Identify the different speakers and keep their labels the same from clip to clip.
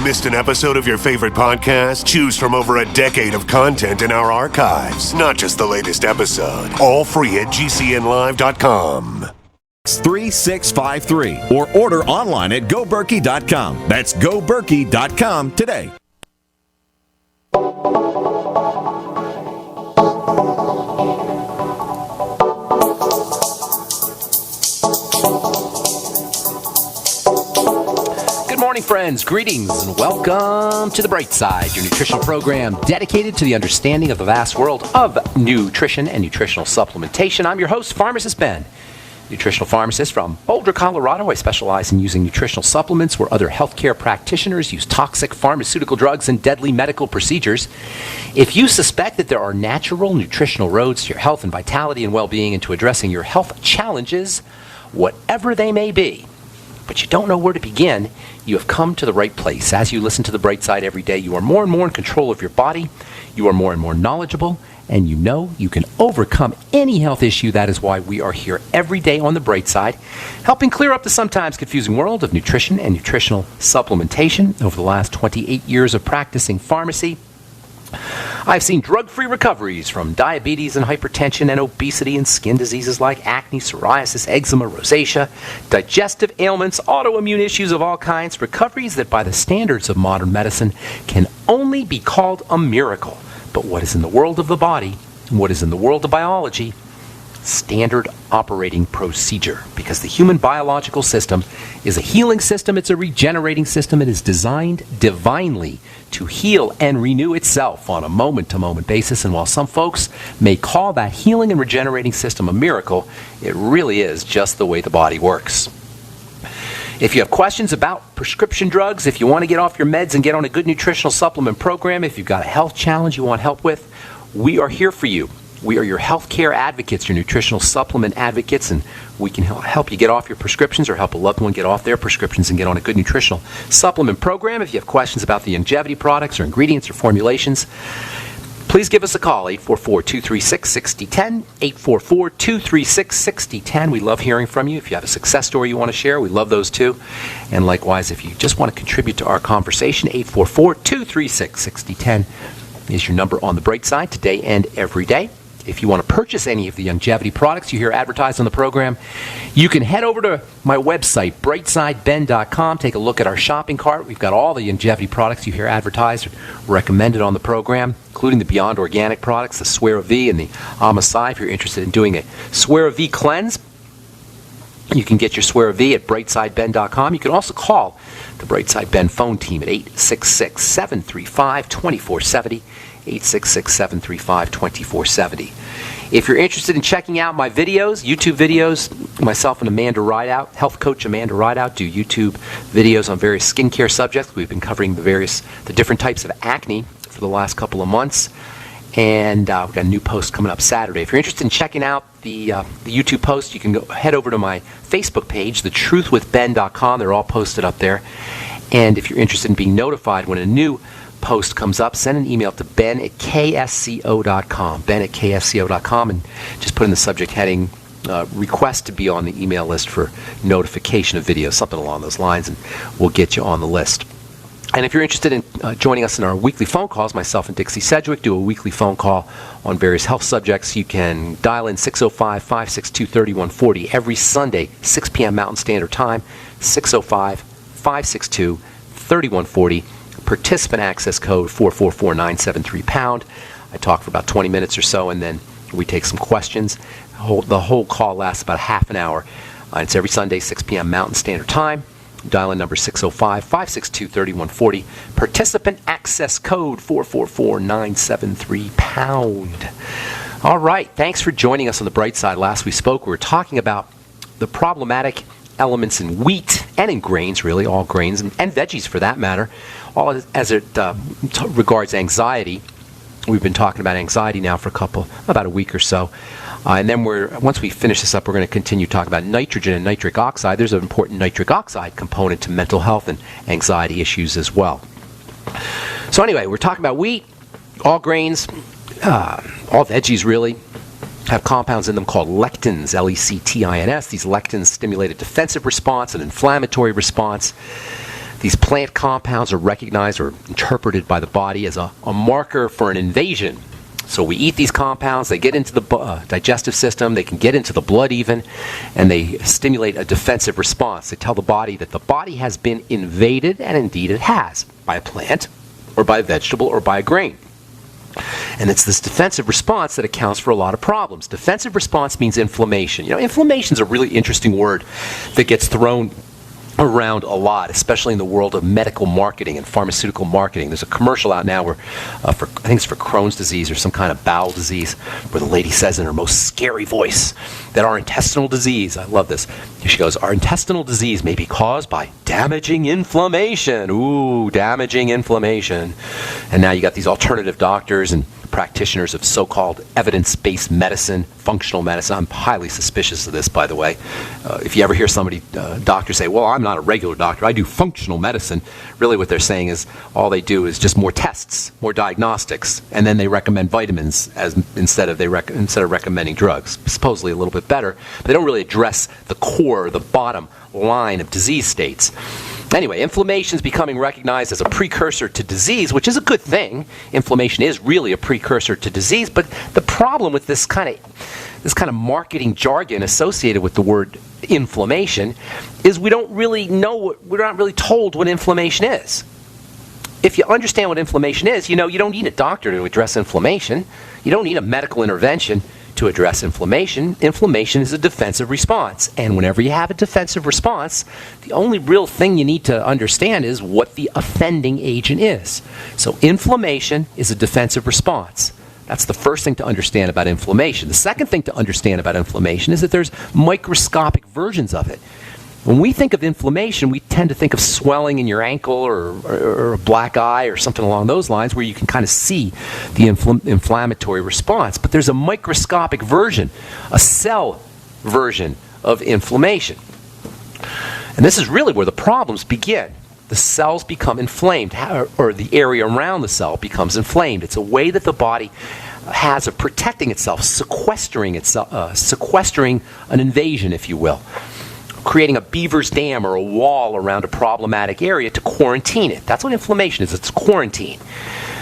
Speaker 1: Missed an episode of your favorite podcast? Choose from over a decade of content in our archives, not just the latest episode. All free at gcnlive.com.
Speaker 2: 3653 or order online at goberkey.com. That's goberkey.com today.
Speaker 3: Good morning, friends. Greetings and welcome to The Bright Side, your nutritional program dedicated to the understanding of the vast world of nutrition and nutritional supplementation. I'm your host, Pharmacist Ben, nutritional pharmacist from Boulder, Colorado. I specialize in using nutritional supplements where other healthcare practitioners use toxic pharmaceutical drugs and deadly medical procedures. If you suspect that there are natural nutritional roads to your health and vitality and well-being and to addressing your health challenges, whatever they may be, but you don't know where to begin, you have come to the right place. As you listen to The Bright Side every day, you are more and more in control of your body, you are more and more knowledgeable, and you know you can overcome any health issue. That is why we are here every day on The Bright Side, helping clear up the sometimes confusing world of nutrition and nutritional supplementation. Over the last 28 years of practicing pharmacy, I've seen drug-free recoveries from diabetes and hypertension and obesity and skin diseases like acne, psoriasis, eczema, rosacea, digestive ailments, autoimmune issues of all kinds, recoveries that by the standards of modern medicine can only be called a miracle. But what is in the world of the body, and what is in the world of biology, standard operating procedure. Because the human biological system is a healing system, it's a regenerating system, it is designed divinely to heal and renew itself on a moment-to-moment basis. And while some folks may call that healing and regenerating system a miracle, it really is just the way the body works. If you have questions about prescription drugs, if you want to get off your meds and get on a good nutritional supplement program, if you've got a health challenge you want help with, we are here for you. We are your healthcare advocates, your nutritional supplement advocates, and we can help you get off your prescriptions or help a loved one get off their prescriptions and get on a good nutritional supplement program. If you have questions about the longevity products or ingredients or formulations, please give us a call, 844-236-6010, 844-236-6010. We love hearing from you. If you have a success story you want to share, we love those too. And likewise, if you just want to contribute to our conversation, 844-236-6010 is your number on The Bright Side today and every day. If you want to purchase any of the longevity products you hear advertised on the program, you can head over to my website, brightsideben.com. Take a look at our shopping cart. We've got all the longevity products you hear advertised or recommended on the program, including the Beyond Organic products, the Swear V and the Amasai. If you're interested in doing a Swear V cleanse, you can get your Swear V at brightsideben.com. You can also call the Brightside Ben phone team at 866-735-2470, 866-735-2470. If you're interested in checking out my videos, YouTube videos, myself and Amanda Rideout, health coach Amanda Rideout, do YouTube videos on various skincare subjects. We've been covering the different types of acne for the last couple of months. And we've got a new post coming up Saturday. If you're interested in checking out the YouTube post, you can head over to my Facebook page, thetruthwithben.com. They're all posted up there. And if you're interested in being notified when a new post comes up, send an email to ben@ksco.com, ben@ksco.com, and just put in the subject heading, request to be on the email list for notification of videos, something along those lines, and we'll get you on the list. And if you're interested in joining us in our weekly phone calls, myself and Dixie Sedgwick do a weekly phone call on various health subjects. You can dial in 605-562-3140 every Sunday, 6 p.m. Mountain Standard Time, 605-562-3140. Participant access code 444973#. I talk for about 20 minutes or so, and then we take some questions. The whole call lasts about half an hour. It's every Sunday, 6 p.m. Mountain Standard Time. Dial in number 605-562-3140. Participant access code 444973#. All right, thanks for joining us on The Bright Side. Last we spoke, we were talking about the problematic elements in wheat and in grains, really, all grains, and veggies for that matter, all as it regards anxiety. We've been talking about anxiety now for about a week or so. And then once we finish this up, we're going to continue talking about nitrogen and nitric oxide. There's an important nitric oxide component to mental health and anxiety issues as well. So anyway, we're talking about wheat, all grains, all veggies really, have compounds in them called lectins, Lectins. These lectins stimulate a defensive response, an inflammatory response. These plant compounds are recognized or interpreted by the body as a marker for an invasion. So we eat these compounds, they get into the digestive system, they can get into the blood even, and they stimulate a defensive response. They tell the body that the body has been invaded, and indeed it has, by a plant, or by a vegetable, or by a grain. And it's this defensive response that accounts for a lot of problems. Defensive response means inflammation. Inflammation is a really interesting word that gets thrown around a lot, especially in the world of medical marketing and pharmaceutical marketing. There's a commercial out now where, I think it's for Crohn's disease or some kind of bowel disease, where the lady says in her most scary voice that our intestinal disease, I love this, she goes, our intestinal disease may be caused by damaging inflammation. Ooh, damaging inflammation. And now you got these alternative doctors and practitioners of so-called evidence-based medicine, functional medicine. I'm highly suspicious of this, by the way. If you ever hear somebody, doctor say, well, I'm not a regular doctor, I do functional medicine, really what they're saying is all they do is just more tests, more diagnostics, and then they recommend vitamins instead of recommending drugs. Supposedly a little bit better, but they don't really address the core, the bottom line of disease states. Anyway, inflammation is becoming recognized as a precursor to disease, which is a good thing. Inflammation is really a precursor to disease, but the problem with this kind of marketing jargon associated with the word inflammation is we're not really told what inflammation is. If you understand what inflammation is, you don't need a doctor to address inflammation. You don't need a medical intervention to address inflammation. Inflammation is a defensive response. And whenever you have a defensive response, the only real thing you need to understand is what the offending agent is. So inflammation is a defensive response. That's the first thing to understand about inflammation. The second thing to understand about inflammation is that there's microscopic versions of it. When we think of inflammation, we tend to think of swelling in your ankle or a black eye or something along those lines where you can kind of see the inflammatory response. But there's a microscopic version, a cell version of inflammation. And this is really where the problems begin. The cells become inflamed, or the area around the cell becomes inflamed. It's a way that the body has of protecting itself, sequestering an invasion, if you will. Creating a beaver's dam or a wall around a problematic area to quarantine it. That's what inflammation is. It's quarantine.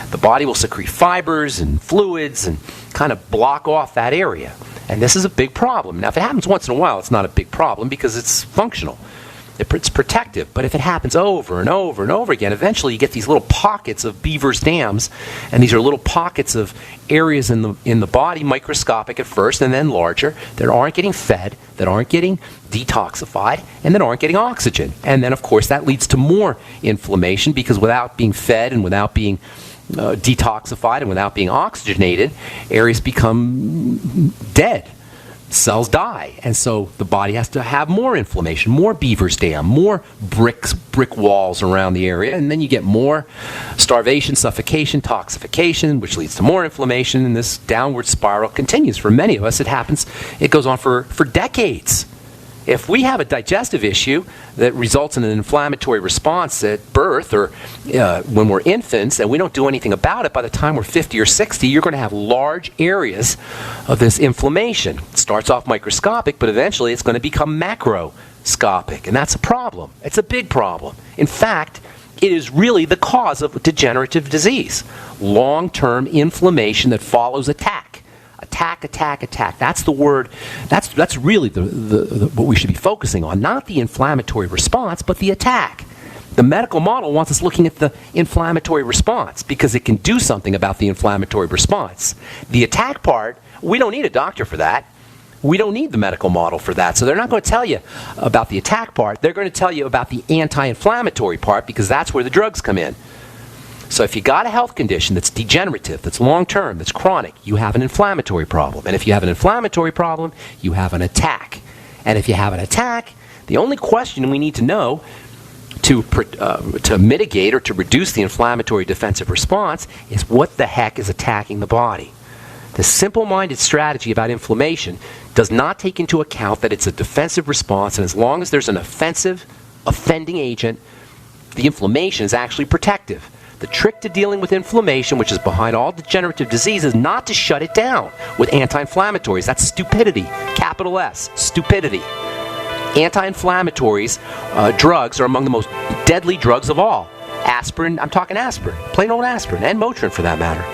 Speaker 3: The body will secrete fibers and fluids and kind of block off that area. And this is a big problem. Now, if it happens once in a while, it's not a big problem because it's functional. It's protective. But if it happens over and over and over again, eventually you get these little pockets of beaver's dams, and these are little pockets of areas in the body, microscopic at first and then larger, that aren't getting fed, that aren't getting detoxified, and that aren't getting oxygen. And then, of course, that leads to more inflammation because without being fed and without being detoxified and without being oxygenated, areas become dead. Cells die, and so the body has to have more inflammation, more beaver's dam, more brick walls around the area, and then you get more starvation, suffocation, toxification, which leads to more inflammation, and this downward spiral continues. For many of us, it goes on for decades. If we have a digestive issue that results in an inflammatory response at birth or when we're infants and we don't do anything about it, by the time we're 50 or 60, you're going to have large areas of this inflammation. It starts off microscopic, but eventually it's going to become macroscopic, and that's a problem. It's a big problem. In fact, it is really the cause of degenerative disease. Long-term inflammation that follows attack. Attack. That's the word. That's really what we should be focusing on. Not the inflammatory response, but the attack. The medical model wants us looking at the inflammatory response because it can do something about the inflammatory response. The attack part, we don't need a doctor for that. We don't need the medical model for that. So they're not going to tell you about the attack part. They're going to tell you about the anti-inflammatory part because that's where the drugs come in. So if you got a health condition that's degenerative, that's long-term, that's chronic, you have an inflammatory problem. And if you have an inflammatory problem, you have an attack. And if you have an attack, the only question we need to know to mitigate or to reduce the inflammatory defensive response is what the heck is attacking the body. The simple-minded strategy about inflammation does not take into account that it's a defensive response, and as long as there's an offending agent, the inflammation is actually protective. The trick to dealing with inflammation, which is behind all degenerative disease, is not to shut it down with anti-inflammatories. That's stupidity. Capital S. Stupidity. Anti-inflammatories drugs are among the most deadly drugs of all. Aspirin, I'm talking aspirin, plain old aspirin, and Motrin for that matter.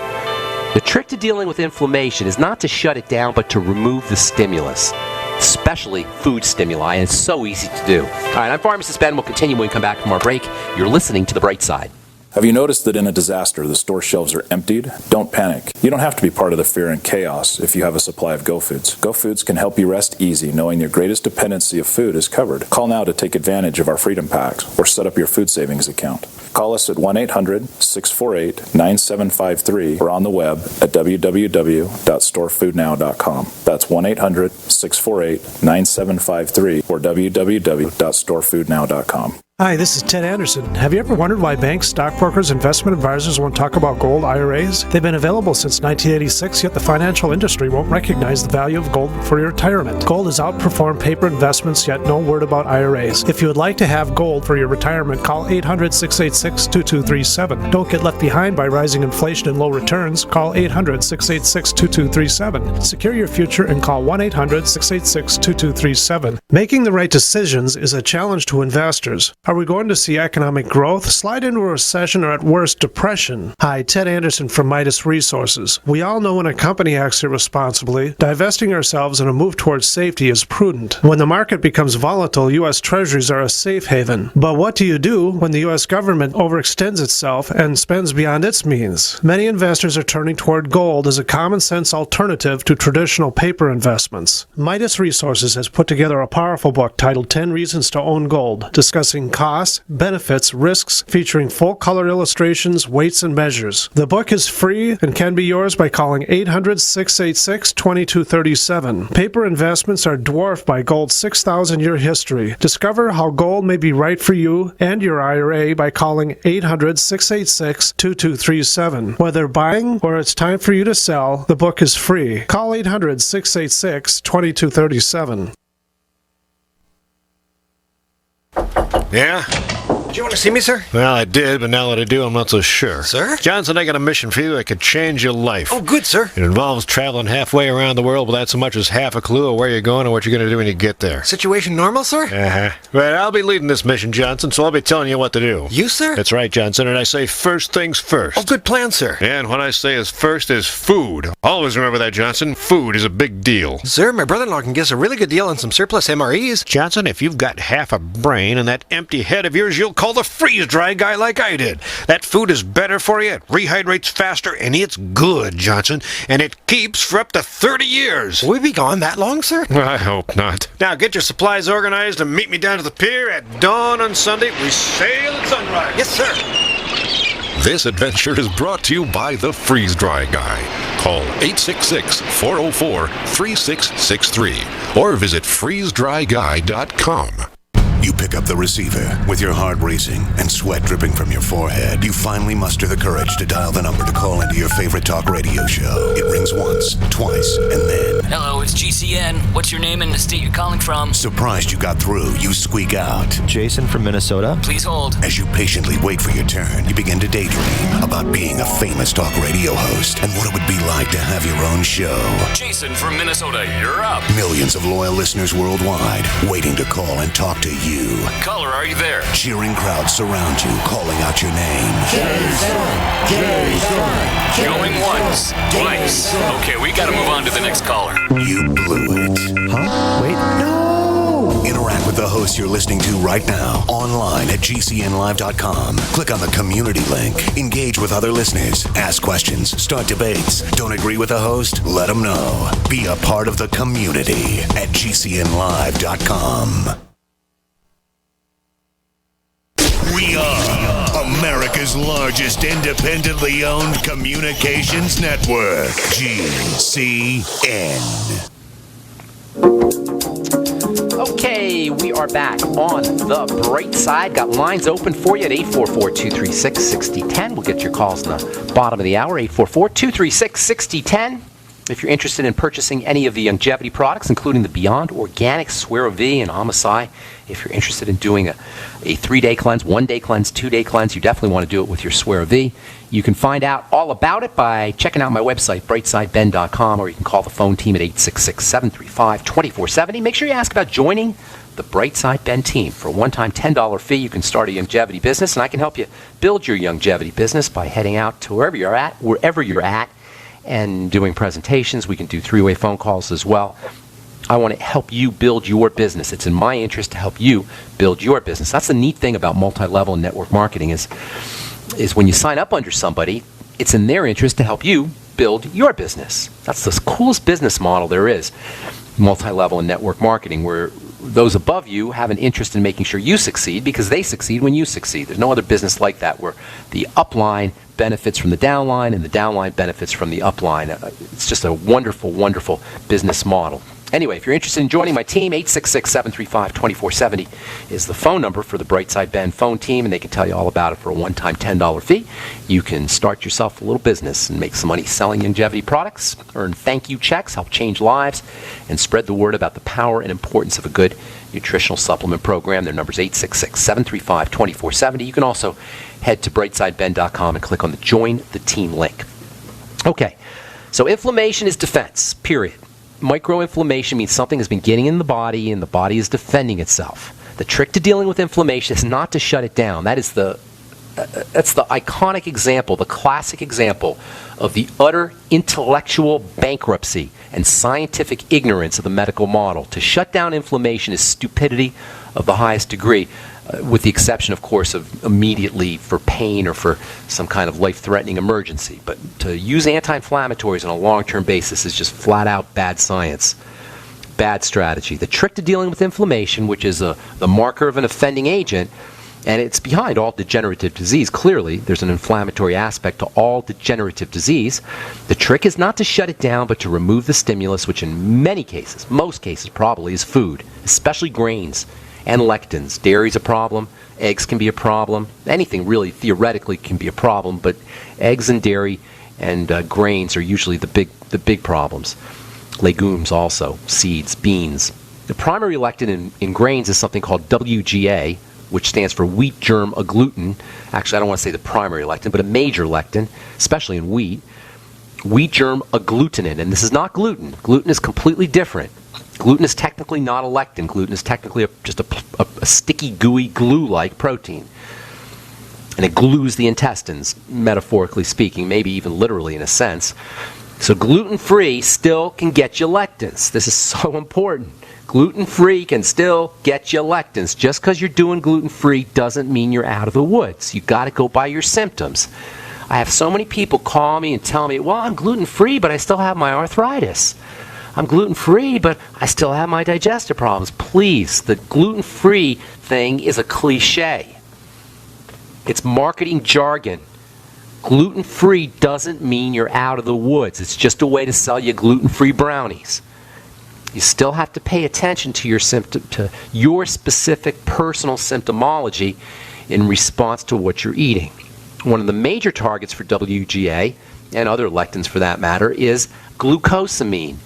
Speaker 3: The trick to dealing with inflammation is not to shut it down, but to remove the stimulus, especially food stimuli, and it's so easy to do. All right, I'm Pharmacist Ben. We'll continue when we come back from our break. You're listening to The Bright Side.
Speaker 4: Have you noticed that in a disaster, the store shelves are emptied? Don't panic. You don't have to be part of the fear and chaos if you have a supply of Go Foods. Go Foods can help you rest easy knowing your greatest dependency of food is covered. Call now to take advantage of our Freedom Packs or set up your food savings account. Call us at 1-800-648-9753 or on the web at www.storefoodnow.com. That's 1-800-648-9753 or www.storefoodnow.com.
Speaker 5: Hi, this is Ted Anderson. Have you ever wondered why banks, stockbrokers, investment advisors won't talk about gold IRAs? They've been available since 1986, yet the financial industry won't recognize the value of gold for your retirement. Gold has outperformed paper investments, yet no word about IRAs. If you would like to have gold for your retirement, call 800-686-2237. Don't get left behind by rising inflation and low returns. Call 800-686-2237. Secure your future and call 1-800-686-2237. Making the right decisions is a challenge to investors. Are we going to see economic growth, slide into a recession, or at worst, depression? Hi, Ted Anderson from Midas Resources. We all know when a company acts irresponsibly, divesting ourselves in a move towards safety is prudent. When the market becomes volatile, U.S. Treasuries are a safe haven. But what do you do when the U.S. government overextends itself and spends beyond its means? Many investors are turning toward gold as a common-sense alternative to traditional paper investments. Midas Resources has put together a powerful book titled 10 Reasons to Own Gold, discussing costs, benefits, risks, featuring full-color illustrations, weights, and measures. The book is free and can be yours by calling 800-686-2237. Paper investments are dwarfed by gold's 6,000-year history. Discover how gold may be right for you and your IRA by calling 800-686-2237. Whether buying or it's time for you to sell, the book is free. Call 800-686-2237.
Speaker 6: Yeah?
Speaker 7: Did you want to see me, sir?
Speaker 6: Well, I did, but now that I do, I'm not so sure.
Speaker 7: Sir?
Speaker 6: Johnson, I got a mission for you that could change your life.
Speaker 7: Oh, good, sir.
Speaker 6: It involves traveling halfway around the world without so much as half a clue of where you're going or what you're going to do when you get there.
Speaker 7: Situation normal, sir?
Speaker 6: Uh-huh. But I'll be leading this mission, Johnson, so I'll be telling you what to do.
Speaker 7: You, sir?
Speaker 6: That's right, Johnson, and I say first things first.
Speaker 7: Oh, good plan, sir.
Speaker 6: And what I say is first is food. Always remember that, Johnson. Food is a big deal.
Speaker 7: Sir, my brother-in-law can get us a really good deal on some surplus MREs.
Speaker 6: Johnson, if you've got half a brain and that empty head of yours, you'll call the freeze-dry guy like I did. That food is better for you, it rehydrates faster, and it's good, Johnson. And it keeps for up to 30 years.
Speaker 7: Will we be gone that long, sir?
Speaker 6: I hope not. Now get your supplies organized and meet me down to the pier at dawn on Sunday. We sail at sunrise.
Speaker 7: Yes, sir.
Speaker 8: This adventure is brought to you by the Freeze Dry Guy. Call 866-404-3663 or visit freezedryguy.com.
Speaker 1: You pick up the receiver with your heart racing and sweat dripping from your forehead. You finally muster the courage to dial the number to call into your favorite talk radio show. It rings once, twice, and then...
Speaker 9: Hello, it's GCN. What's your name and the state you're calling from?
Speaker 1: Surprised you got through, you squeak out.
Speaker 10: Jason from Minnesota.
Speaker 9: Please hold.
Speaker 1: As you patiently wait for your turn, you begin to daydream about being a famous talk radio host and what it would be like to have your own show.
Speaker 9: Jason from Minnesota, you're up.
Speaker 1: Millions of loyal listeners worldwide waiting to call and talk to you.
Speaker 9: Caller, are you there?
Speaker 1: Cheering crowds surround you, calling out your name.
Speaker 9: Jason! Going once, twice. Okay, we gotta move on to the next caller.
Speaker 1: You blew it.
Speaker 10: Huh? Wait, no!
Speaker 1: Interact with the host you're listening to right now, online at gcnlive.com. Click on the community link. Engage with other listeners. Ask questions. Start debates. Don't agree with the host? Let them know. Be a part of the community at gcnlive.com. We are America's largest independently owned communications network, GCN.
Speaker 3: Okay, we are back on the bright side. Got lines open for you at 844-236-6010. We'll get your calls in the bottom of the hour, 844-236-6010. If you're interested in purchasing any of the longevity products, including the Beyond Organic, Suero V, and Amosai, if you're interested in doing a 3-day cleanse, 1-day cleanse, 2-day cleanse, you definitely want to do it with your Suero V. You can find out all about it by checking out my website, brightsideben.com, or you can call the phone team at 866-735-2470. Make sure you ask about joining the Brightside Ben team. For a one-time $10 fee, you can start a longevity business, and I can help you build your longevity business by heading out to wherever you're at, and doing presentations. We can do three-way phone calls as well. I want to help you build your business. It's in my interest to help you build your business. That's the neat thing about multi-level and network marketing is when you sign up under somebody, it's in their interest to help you build your business. That's the coolest business model there is, multi-level and network marketing, where those above you have an interest in making sure you succeed because they succeed when you succeed. There's no other business like that where the upline benefits from the downline and the downline benefits from the upline. It's just a wonderful, wonderful business model. Anyway, if you're interested in joining my team, 866-735-2470 is the phone number for the Brightside Ben phone team, and they can tell you all about it for a one-time $10 fee. You can start yourself a little business and make some money selling longevity products, earn thank you checks, help change lives, and spread the word about the power and importance of a good nutritional supplement program. Their number is 866-735-2470. You can also head to brightsideben.com and click on the Join the Team link. Okay, so inflammation is defense, period. Microinflammation means something has been getting in the body and the body is defending itself. The trick to dealing with inflammation is not to shut it down. That's the iconic example, the classic example of the utter intellectual bankruptcy and scientific ignorance of the medical model. To shut down inflammation is stupidity of the highest degree, with the exception, of course, of immediately for pain or for some kind of life-threatening emergency. But to use anti-inflammatories on a long-term basis is just flat-out bad science, bad strategy. The trick to dealing with inflammation, which is the marker of an offending agent, and it's behind all degenerative disease. Clearly, there's an inflammatory aspect to all degenerative disease. The trick is not to shut it down, but to remove the stimulus, which in many cases, most cases probably, is food, especially grains and lectins. Dairy's a problem. Eggs can be a problem. Anything really theoretically can be a problem, but eggs and dairy and grains are usually the big problems. Legumes also, seeds, beans. The primary lectin in grains is something called WGA, which stands for wheat germ agglutinin. Actually, I don't want to say the primary lectin, but a major lectin, especially in wheat. Wheat germ agglutinin, and this is not gluten. Gluten is completely different. Gluten is technically not a lectin. Gluten is technically just a sticky, gooey, glue-like protein. And it glues the intestines, metaphorically speaking, maybe even literally in a sense. So gluten-free still can get you lectins. This is so important. Gluten-free can still get you lectins. Just because you're doing gluten-free doesn't mean you're out of the woods. You've got to go by your symptoms. I have so many people call me and tell me, well, I'm gluten-free, but I still have my arthritis. I'm gluten-free, but I still have my digestive problems. Please, the gluten-free thing is a cliche. It's marketing jargon. Gluten-free doesn't mean you're out of the woods. It's just a way to sell you gluten-free brownies. You still have to pay attention to your specific personal symptomology in response to what you're eating. One of the major targets for WGA, and other lectins for that matter, is glucosamine.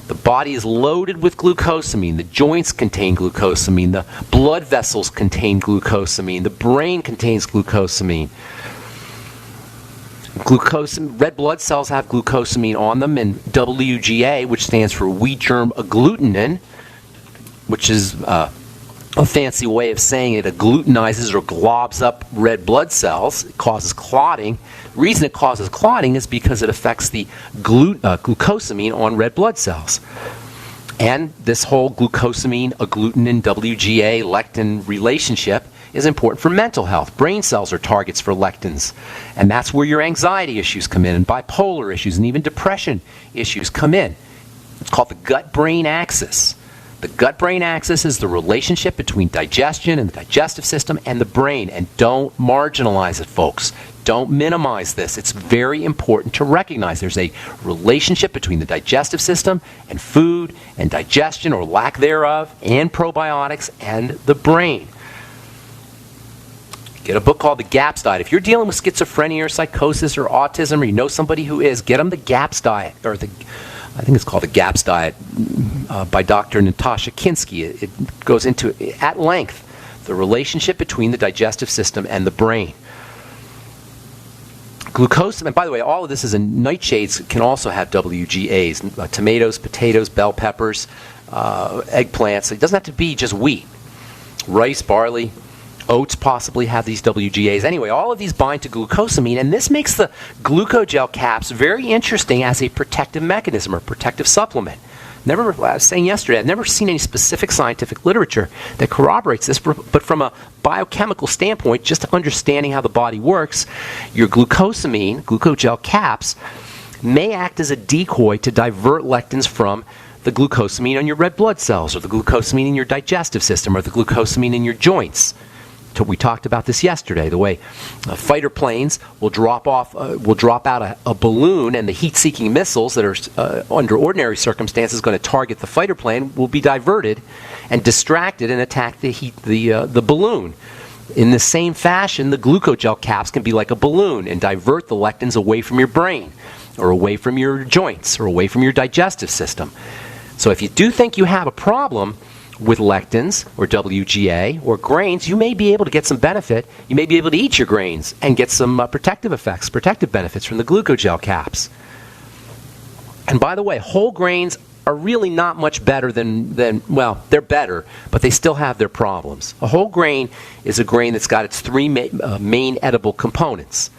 Speaker 3: The body is loaded with glucosamine. The joints contain glucosamine. The blood vessels contain glucosamine. The brain contains glucosamine. Red blood cells have glucosamine on them, and WGA, which stands for wheat germ agglutinin, which is a fancy way of saying it agglutinizes or globs up red blood cells. It causes clotting. The reason it causes clotting is because it affects the glucosamine on red blood cells. And this whole glucosamine, agglutinin, WGA, lectin relationship is important for mental health. Brain cells are targets for lectins, and that's where your anxiety issues come in, and bipolar issues, and even depression issues come in. It's called the gut-brain axis. The gut-brain axis is the relationship between digestion and the digestive system and the brain, and don't marginalize it, folks. Don't minimize this. It's very important to recognize there's a relationship between the digestive system and food and digestion or lack thereof and probiotics and the brain. Get a book called The GAPS Diet. If you're dealing with schizophrenia or psychosis or autism, or you know somebody who is, get them the GAPS Diet, or I think it's called The GAPS Diet by Dr. Natasha Kinsky. It goes into, at length, the relationship between the digestive system and the brain. Glucose, and by the way, all of this is in nightshades, can also have WGAs. Tomatoes, potatoes, bell peppers, eggplants. It doesn't have to be just wheat. Rice, barley, oats possibly have these WGAs. Anyway, all of these bind to glucosamine, and this makes the glucogel caps very interesting as a protective mechanism or protective supplement. I was saying yesterday, I've never seen any specific scientific literature that corroborates this, but from a biochemical standpoint, just understanding how the body works, your glucosamine, glucogel caps, may act as a decoy to divert lectins from the glucosamine on your red blood cells, or the glucosamine in your digestive system, or the glucosamine in your joints. We talked about this yesterday, the way fighter planes will drop out a balloon, and the heat-seeking missiles that are under ordinary circumstances going to target the fighter plane will be diverted and distracted and attack the balloon. In the same fashion, the glucogel caps can be like a balloon and divert the lectins away from your brain, or away from your joints, or away from your digestive system. So if you do think you have a problem with lectins or WGA or grains, you may be able to get some benefit. You may be able to eat your grains and get some protective effects, protective benefits from the glucogel caps. And by the way, whole grains are really not much better than well, they're better, but they still have their problems. A whole grain is a grain that's got its three main edible components.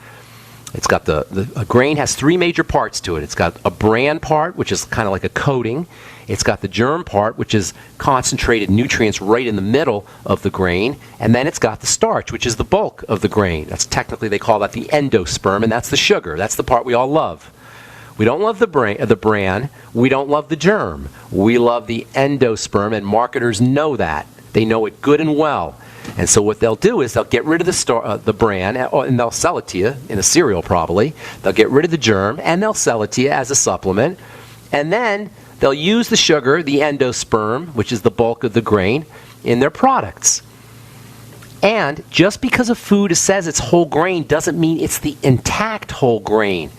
Speaker 3: It's got a grain has three major parts to it. It's got a bran part, which is kind of like a coating. It's got the germ part, which is concentrated nutrients right in the middle of the grain. And then it's got the starch, which is the bulk of the grain. That's technically, they call that the endosperm, and that's the sugar. That's the part we all love. We don't love the bran. We don't love the germ. We love the endosperm, and marketers know that. They know it good and well. And so what they'll do is they'll get rid of the bran, and they'll sell it to you in a cereal probably. They'll get rid of the germ, and they'll sell it to you as a supplement. And then they'll use the sugar, the endosperm, which is the bulk of the grain, in their products. And just because a food says it's whole grain doesn't mean it's the intact whole grain.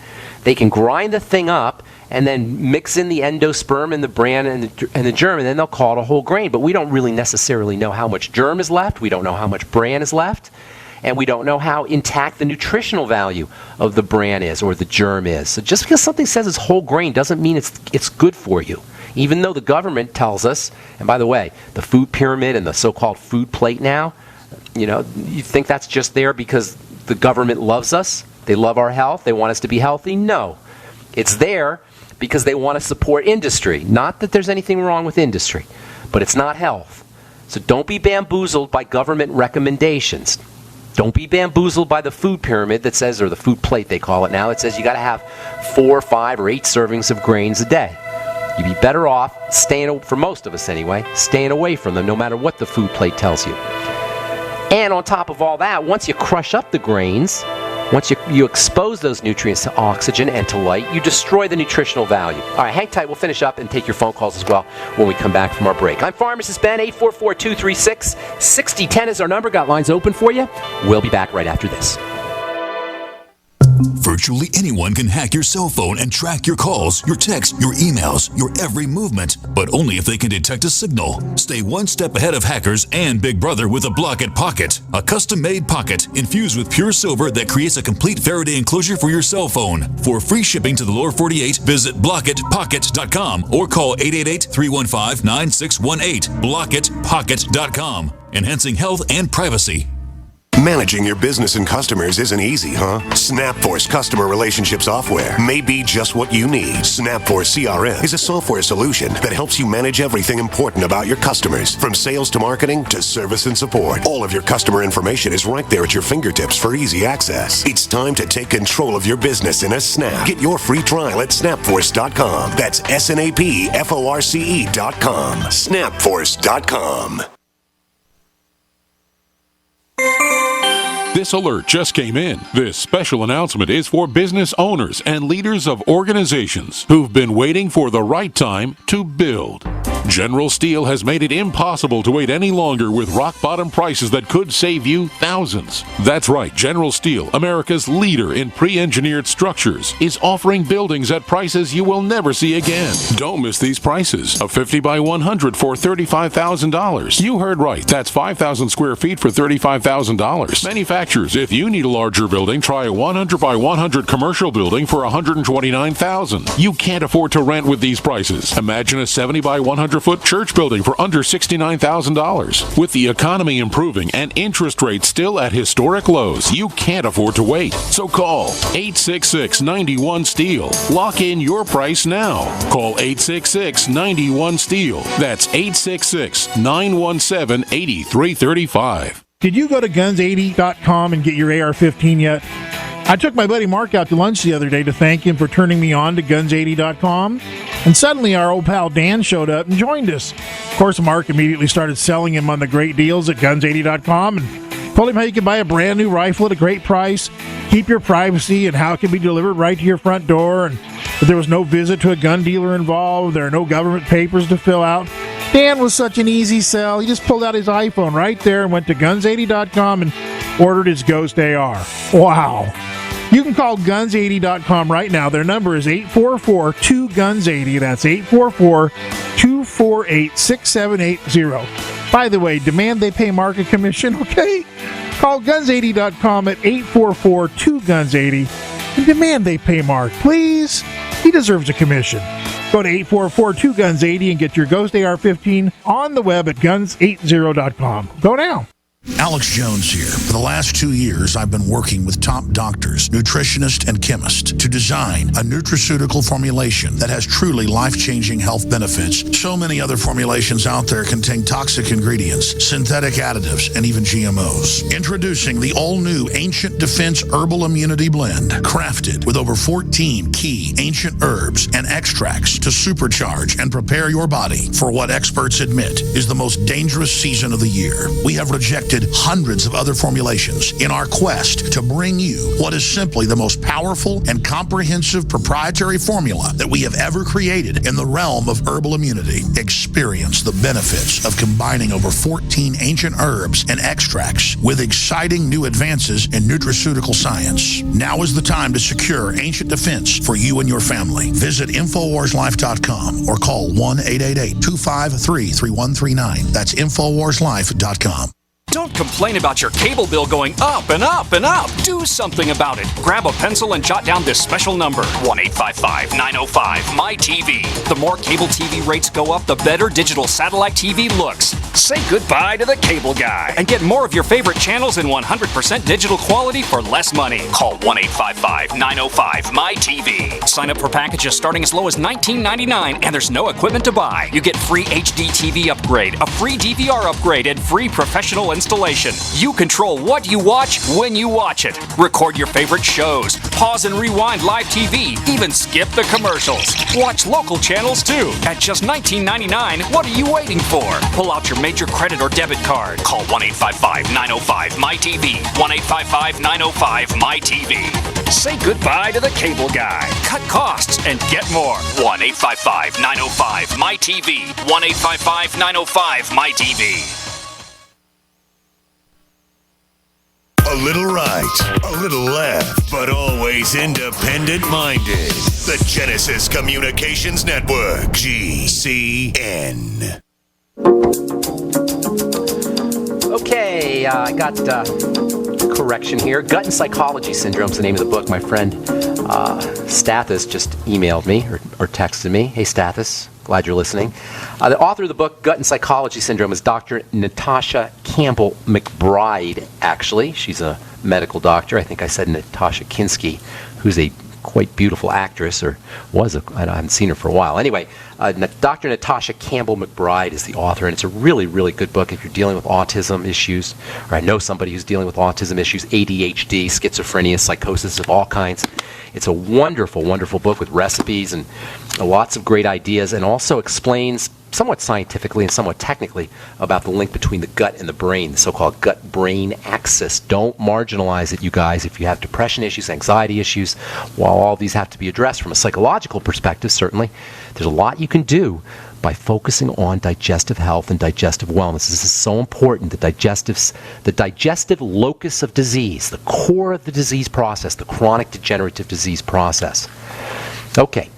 Speaker 3: They can grind the thing up and then mix in the endosperm and the bran and the germ, and then they'll call it a whole grain. But we don't really necessarily know how much germ is left. We don't know how much bran is left. And we don't know how intact the nutritional value of the bran is or the germ is. So just because something says it's whole grain doesn't mean it's good for you. Even though the government tells us, and by the way, the food pyramid and the so-called food plate now, you think that's just there because the government loves us? They love our health? They want us to be healthy? No. It's there because they want to support industry. Not that there's anything wrong with industry, but it's not health. So don't be bamboozled by government recommendations. Don't be bamboozled by the food pyramid that says, or the food plate they call it now, it says you got to have 4, 5, or 8 servings of grains a day. You'd be better off for most of us anyway, staying away from them no matter what the food plate tells you. And on top of all that, once you crush up the grains, once you expose those nutrients to oxygen and to light, you destroy the nutritional value. All right, hang tight. We'll finish up and take your phone calls as well when we come back from our break. I'm Pharmacist Ben. 844-236-6010 is our number. Got lines open for you. We'll be back right after this.
Speaker 11: Virtually anyone can hack your cell phone and track your calls, your texts, your emails, your every movement, but only if they can detect a signal. Stay one step ahead of hackers and Big Brother with a Block-It Pocket, a custom-made pocket infused with pure silver that creates a complete Faraday enclosure for your cell phone. For free shipping to the lower 48, visit blockitpocket.com or call 888-315-9618. blockitpocket.com, enhancing health and privacy.
Speaker 1: Managing your business and customers isn't easy, huh? SnapForce customer relationship software may be just what you need. SnapForce CRM is a software solution that helps you manage everything important about your customers, from sales to marketing to service and support. All of your customer information is right there at your fingertips for easy access. It's time to take control of your business in a snap. Get your free trial at snapforce.com. That's SNAPFORCE.com. Snapforce.com.
Speaker 12: This alert just came in. This special announcement is for business owners and leaders of organizations who've been waiting for the right time to build. General Steel has made it impossible to wait any longer with rock-bottom prices that could save you thousands. That's right, General Steel, America's leader in pre-engineered structures, is offering buildings at prices you will never see again. Don't miss these prices. A 50 by 100 for $35,000. You heard right, that's 5,000 square feet for $35,000. Manufacturers, if you need a larger building, try a 100 by 100 commercial building for $129,000. You can't afford to rent with these prices. Imagine a 70 by 100 200-foot church building for under $69,000. With the economy improving and interest rates still at historic lows, you can't afford to wait. So call 866-91-STEEL. Lock in your price now. Call 866-91-STEEL. That's 866-917-8335.
Speaker 13: Did you go to guns80.com and get your AR-15 yet? I took my buddy Mark out to lunch the other day to thank him for turning me on to guns80.com, and suddenly our old pal Dan showed up and joined us. Of course, Mark immediately started selling him on the great deals at guns80.com and told him how you could buy a brand new rifle at a great price, keep your privacy, and how it can be delivered right to your front door, and that there was no visit to a gun dealer involved, there are no government papers to fill out. Dan was such an easy sell. He just pulled out his iPhone right there and went to guns80.com and ordered his Ghost AR. Wow. You can call guns80.com right now. Their number is 844-2GUNS80. That's 844-248-6780. By the way, demand they pay Mark a commission, okay? Call guns80.com at 844-2GUNS80 and demand they pay Mark, please. He deserves a commission. Go to 844-2GUNS80 and get your Ghost AR-15 on the web at guns80.com. Go now.
Speaker 14: Alex Jones here. For the last 2 years, I've been working with top doctors, nutritionists, and chemists to design a nutraceutical formulation that has truly life-changing health benefits. So many other formulations out there contain toxic ingredients, synthetic additives, and even GMOs. Introducing the all-new Ancient Defense Herbal Immunity Blend, crafted with over 14 key ancient herbs and extracts to supercharge and prepare your body for what experts admit is the most dangerous season of the year. We have rejected hundreds of other formulations in our quest to bring you what is simply the most powerful and comprehensive proprietary formula that we have ever created in the realm of herbal immunity. Experience the benefits of combining over 14 ancient herbs and extracts with exciting new advances in nutraceutical science. Now is the time to secure Ancient Defense for you and your family. Visit InfoWarsLife.com or call 1-888-253-3139. That's InfoWarsLife.com.
Speaker 15: Don't complain about your cable bill going up and up and up. Do something about it. Grab a pencil and jot down this special number, 1-855-905-MY-TV. The more cable TV rates go up, the better digital satellite TV looks. Say goodbye to the cable guy and get more of your favorite channels in 100% digital quality for less money. Call 1-855-905-MY-TV. Sign up for packages starting as low as $19.99, and there's no equipment to buy. You get free HD TV upgrade, a free DVR upgrade, and free professional installation. You control what you watch when you watch it. Record your favorite shows, pause and rewind live TV, even skip the commercials. Watch local channels too. At just $19.99, what are you waiting for? Pull out your major credit or debit card. Call 1-855-905-MY-TV. 1-855-905-MY-TV. Say goodbye to the cable guy. Cut costs and get more. 1-855-905-MY-TV. 1-855-905-MY-TV.
Speaker 1: A little right, a little left, but always independent-minded. The Genesis Communications Network, GCN.
Speaker 3: Okay, I got correction here. Gut and Psychology Syndrome is the name of the book. My friend Stathis just emailed me or texted me. Hey, Stathis, glad you're listening. The author of the book, Gut and Psychology Syndrome, is Dr. Natasha Campbell McBride, actually. She's a medical doctor. I think I said Natasha Kinski, who's a quite beautiful actress, or was a, I haven't seen her for a while. Anyway, Dr. Natasha Campbell McBride is the author, and it's a really, really good book if you're dealing with autism issues, or I know somebody who's dealing with autism issues, ADHD, schizophrenia, psychosis of all kinds. It's a wonderful, wonderful book with recipes and lots of great ideas, and also explains somewhat scientifically and somewhat technically about the link between the gut and the brain, the so-called gut-brain axis. Don't marginalize it, you guys. If you have depression issues, anxiety issues, while all these have to be addressed from a psychological perspective, certainly, there's a lot you can do by focusing on digestive health and digestive wellness. This is so important. The digestive locus of disease, the core of the disease process, the chronic degenerative disease process. Okay.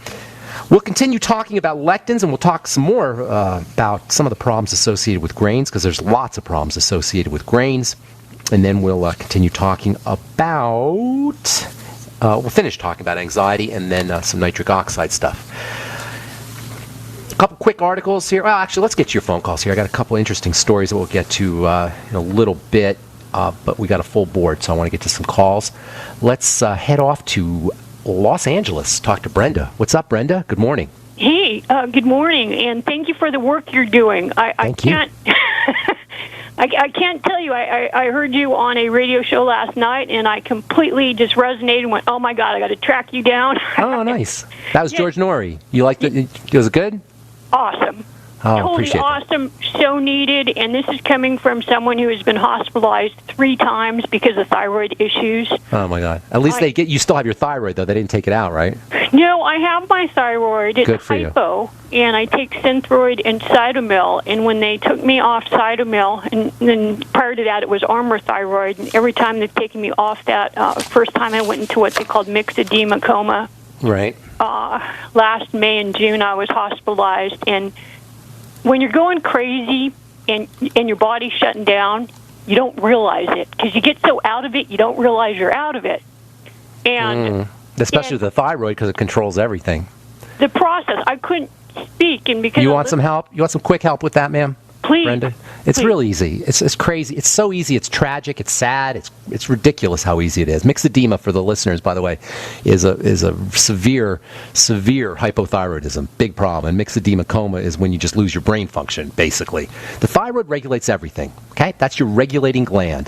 Speaker 3: We'll continue talking about lectins, and we'll talk some more about some of the problems associated with grains, because there's lots of problems associated with grains. And then we'll continue talking about, we'll finish talking about anxiety and then some nitric oxide stuff. A couple quick articles here. Well, actually, let's get to your phone calls here. I got a couple interesting stories that we'll get to in a little bit, but we got a full board, so I want to get to some calls. Let's head off to Los Angeles. Talk to Brenda. What's up, Brenda? Good morning.
Speaker 16: Hey, good morning, and thank you for the work you're doing. I can't tell you. I heard you on a radio show last night, and I completely just resonated and went, "Oh my God, I got to track you down."
Speaker 3: Oh, nice. That was George Norrie. You liked it? Was it good?
Speaker 16: Awesome.
Speaker 3: Oh,
Speaker 16: Totally
Speaker 3: appreciate
Speaker 16: awesome. So needed, and this is coming from someone who has been hospitalized 3 times because of thyroid issues.
Speaker 3: Oh my God. At least you still have your thyroid though. They didn't take it out, right?
Speaker 16: No, I have my thyroid. It's
Speaker 3: Good for
Speaker 16: hypo, and I take Synthroid and Cytomel. And when they took me off Cytomel, and then prior to that it was Armour Thyroid, and every time they've taken me off that, first time I went into what they called mixed edema coma.
Speaker 3: Right.
Speaker 16: Last May and June I was hospitalized, and when you're going crazy and your body's shutting down, you don't realize it because you get so out of it, you don't realize you're out of it. And
Speaker 3: especially the thyroid because it controls everything.
Speaker 16: The process, I couldn't speak, and because
Speaker 3: you want some help? You want some quick help with that, ma'am?
Speaker 16: Please,
Speaker 3: Brenda. It's real easy. It's crazy. It's so easy. It's tragic. It's sad. It's ridiculous how easy it is. Mixed edema, for the listeners, by the way, is a severe hypothyroidism. Big problem. And mixed edema coma is when you just lose your brain function, basically. The thyroid regulates everything. Okay, that's your regulating gland.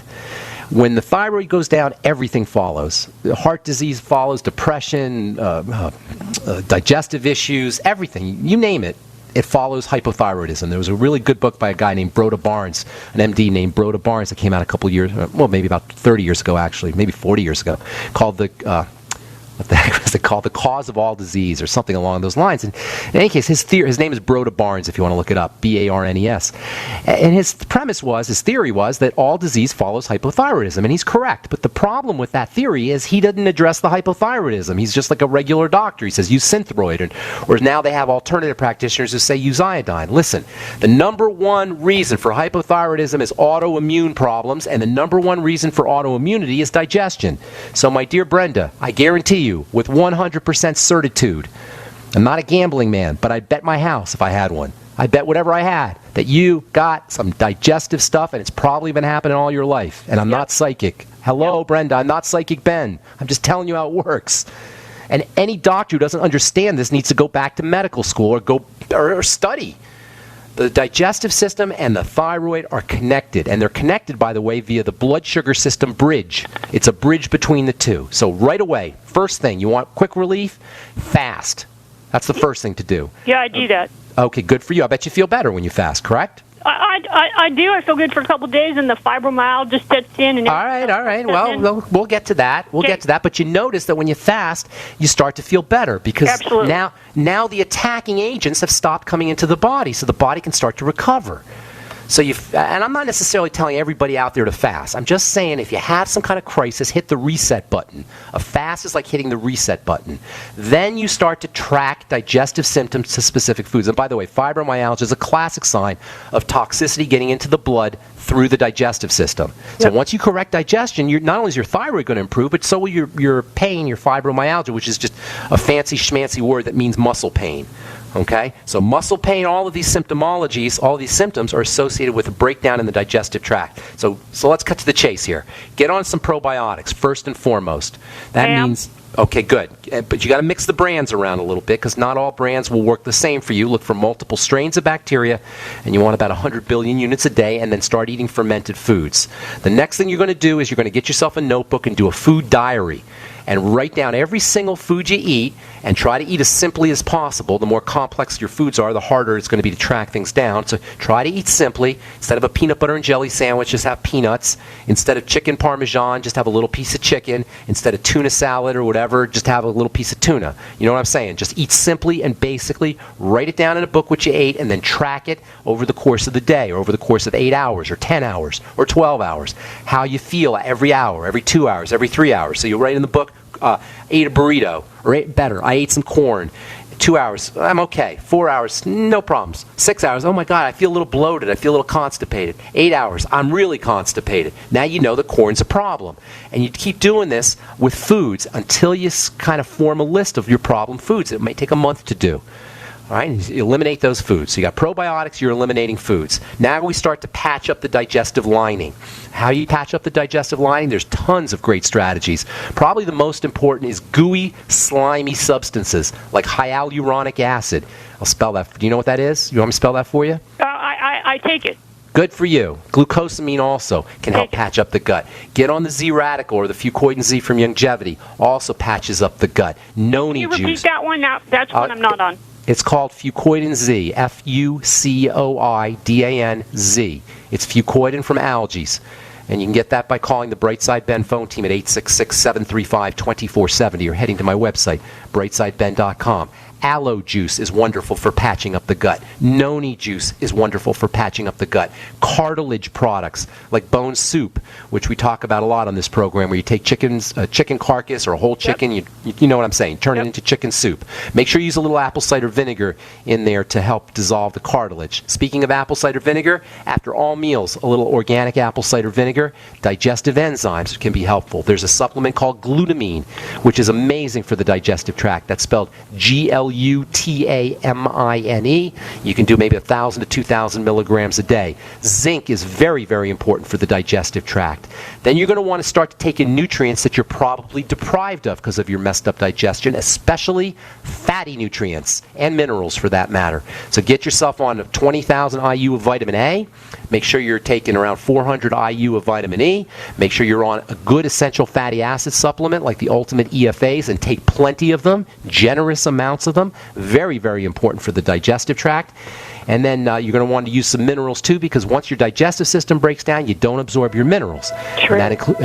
Speaker 3: When the thyroid goes down, everything follows. Heart disease follows, depression, digestive issues, everything. You name it. It follows hypothyroidism. There was a really good book by a guy named Broda Barnes, an MD named Broda Barnes, that came out a couple years, well, maybe about 30 years ago, actually, maybe 40 years ago, called what the heck was it called? The Cause of All Disease, or something along those lines. And in any case, his name is Broda Barnes, if you want to look it up, Barnes. And his theory was that all disease follows hypothyroidism, and he's correct. But the problem with that theory is he didn't address the hypothyroidism. He's just like a regular doctor. He says use Synthroid, or now they have alternative practitioners who say use iodine. Listen, the number one reason for hypothyroidism is autoimmune problems, and the number one reason for autoimmunity is digestion. So, my dear Brenda, I guarantee you, with 100% certitude, I'm not a gambling man, but I'd bet my house if I had one. I'd bet whatever I had that you got some digestive stuff, and it's probably been happening all your life. And I'm not psychic. Hello, Brenda, I'm not Psychic Ben. I'm just telling you how it works. And any doctor who doesn't understand this needs to go back to medical school or study. The digestive system and the thyroid are connected, and they're connected, by the way, via the blood sugar system bridge. It's a bridge between the two. So right away, first thing, you want quick relief? Fast. That's the first thing to do.
Speaker 16: Yeah, I do that.
Speaker 3: Okay, good for you. I bet you feel better when you fast, correct?
Speaker 16: I do. I feel good for a couple of days, and the fibromyalgia sets in. And
Speaker 3: all right. Well, we'll get to that. But you notice that when you fast, you start to feel better because now the attacking agents have stopped coming into the body, so the body can start to recover. So and I'm not necessarily telling everybody out there to fast. I'm just saying if you have some kind of crisis, hit the reset button. A fast is like hitting the reset button. Then you start to track digestive symptoms to specific foods. And by the way, fibromyalgia is a classic sign of toxicity getting into the blood through the digestive system. So once you correct digestion, not only is your thyroid going to improve, but so will your pain, your fibromyalgia, which is just a fancy schmancy word that means muscle pain. Okay? So muscle pain, all of these symptomologies, all of these symptoms are associated with a breakdown in the digestive tract. So let's cut to the chase here. Get on some probiotics, first and foremost. That means, okay, good. But you got to mix the brands around a little bit because not all brands will work the same for you. Look for multiple strains of bacteria, and you want about 100 billion units a day, and then start eating fermented foods. The next thing you're going to do is you're going to get yourself a notebook and do a food diary. And write down every single food you eat and try to eat as simply as possible. The more complex your foods are, the harder it's going to be to track things down. So try to eat simply. Instead of a peanut butter and jelly sandwich, just have peanuts. Instead of chicken parmesan, just have a little piece of chicken. Instead of tuna salad or whatever, just have a little piece of tuna. You know what I'm saying? Just eat simply and basically. Write it down in a book what you ate and then track it over the course of the day or over the course of 8 hours or 10 hours or 12 hours. How you feel every hour, every 2 hours, every 3 hours. So you'll write in the book, ate a burrito, or ate better, I ate some corn. 2 hours, I'm okay. 4 hours, no problems. 6 hours, oh my God, I feel a little bloated, I feel a little constipated. 8 hours, I'm really constipated. Now you know the corn's a problem. And you keep doing this with foods until you kind of form a list of your problem foods. It may take a month to do. All right, and you eliminate those foods. So you got probiotics, you're eliminating foods. Now we start to patch up the digestive lining. How you patch up the digestive lining? There's tons of great strategies. Probably the most important is gooey, slimy substances like hyaluronic acid. I'll spell that. Do you know what that is? You want me to spell that for you?
Speaker 16: I take it.
Speaker 3: Good for you. Glucosamine also can help patch up the gut. Get on the Z-Radical or the Fucoidan Z from Longevity. Also patches up the gut. Noni
Speaker 16: Can you repeat
Speaker 3: juice.
Speaker 16: that one? That's one I'm not on.
Speaker 3: It's called Fucoidan Z. Fucoidan Z. It's fucoidan from algae. And you can get that by calling the Brightside Ben phone team at 866-735-2470 or heading to my website, brightsideben.com. Aloe juice is wonderful for patching up the gut. Noni juice is wonderful for patching up the gut. Cartilage products like bone soup, which we talk about a lot on this program, where you take chicken carcass or a whole chicken, you know what I'm saying, turn it into chicken soup. Make sure you use a little apple cider vinegar in there to help dissolve the cartilage. Speaking of apple cider vinegar, after all meals, a little organic apple cider vinegar, digestive enzymes can be helpful. There's a supplement called glutamine, which is amazing for the digestive tract. That's spelled Glutamine. You can do maybe 1,000 to 2,000 milligrams a day. Zinc is very, very important for the digestive tract. Then you're going to want to start to take in nutrients that you're probably deprived of because of your messed up digestion, especially fatty nutrients and minerals for that matter. So get yourself on 20,000 IU of vitamin A. Make sure you're taking around 400 IU of vitamin E. Make sure you're on a good essential fatty acid supplement like the Ultimate EFAs and take plenty of them, generous amounts of them. Very, very important for the digestive tract. And then you're going to want to use some minerals too, because once your digestive system breaks down, you don't absorb your minerals.
Speaker 16: True.
Speaker 3: And that includes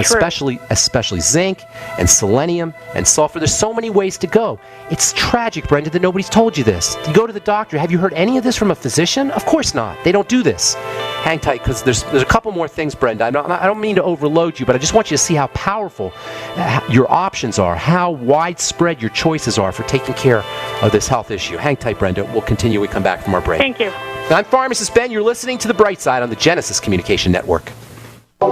Speaker 3: especially zinc and selenium and sulfur. There's so many ways to go. It's tragic, Brenda, that nobody's told you this. You go to the doctor. Have you heard any of this from a physician? Of course not. They don't do this. Hang tight, because there's a couple more things, Brenda. I don't mean to overload you, but I just want you to see how powerful your options are, how widespread your choices are for taking care of this health issue. Hang tight, Brenda. We'll continue when we come back from our break.
Speaker 16: Thank you.
Speaker 3: I'm Pharmacist Ben. You're listening to The Bright Side on the Genesis Communication Network.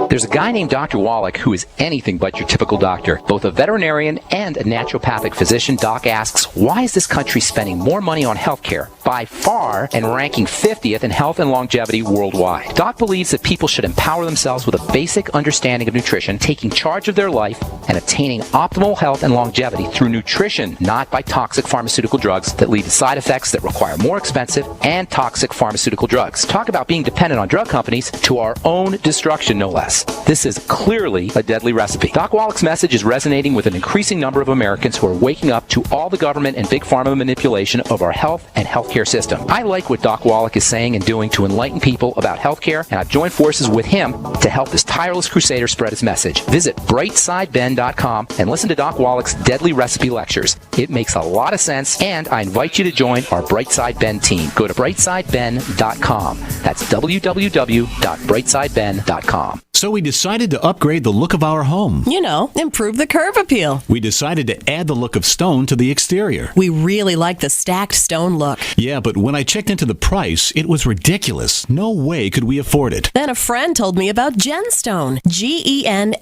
Speaker 3: There's a guy named Dr. Wallach who is anything but your typical doctor. Both a veterinarian and a naturopathic physician, Doc asks, why is this country spending more money on healthcare by far and ranking 50th in health and longevity worldwide? Doc believes that people should empower themselves with a basic understanding of nutrition, taking charge of their life, and attaining optimal health and longevity through nutrition, not by toxic pharmaceutical drugs that lead to side effects that require more expensive and toxic pharmaceutical drugs. Talk about being dependent on drug companies to our own destruction, no less. This is clearly a deadly recipe. Doc Wallach's message is resonating with an increasing number of Americans who are waking up to all the government and big pharma manipulation of our health and healthcare system. I like what Doc Wallach is saying and doing to enlighten people about healthcare, and I've joined forces with him to help this tireless crusader spread his message. Visit brightsideben.com and listen to Doc Wallach's deadly recipe lectures. It makes a lot of sense, and I invite you to join our Brightside Ben team. Go to brightsideben.com. That's www.brightsideben.com.
Speaker 17: So we decided to upgrade the look of our home.
Speaker 18: You know, improve the curb appeal.
Speaker 17: We decided to add the look of stone to the exterior.
Speaker 18: We really like the stacked stone look.
Speaker 17: Yeah, but when I checked into the price, it was ridiculous. No way could we afford it.
Speaker 18: Then a friend told me about Genstone. Genstone.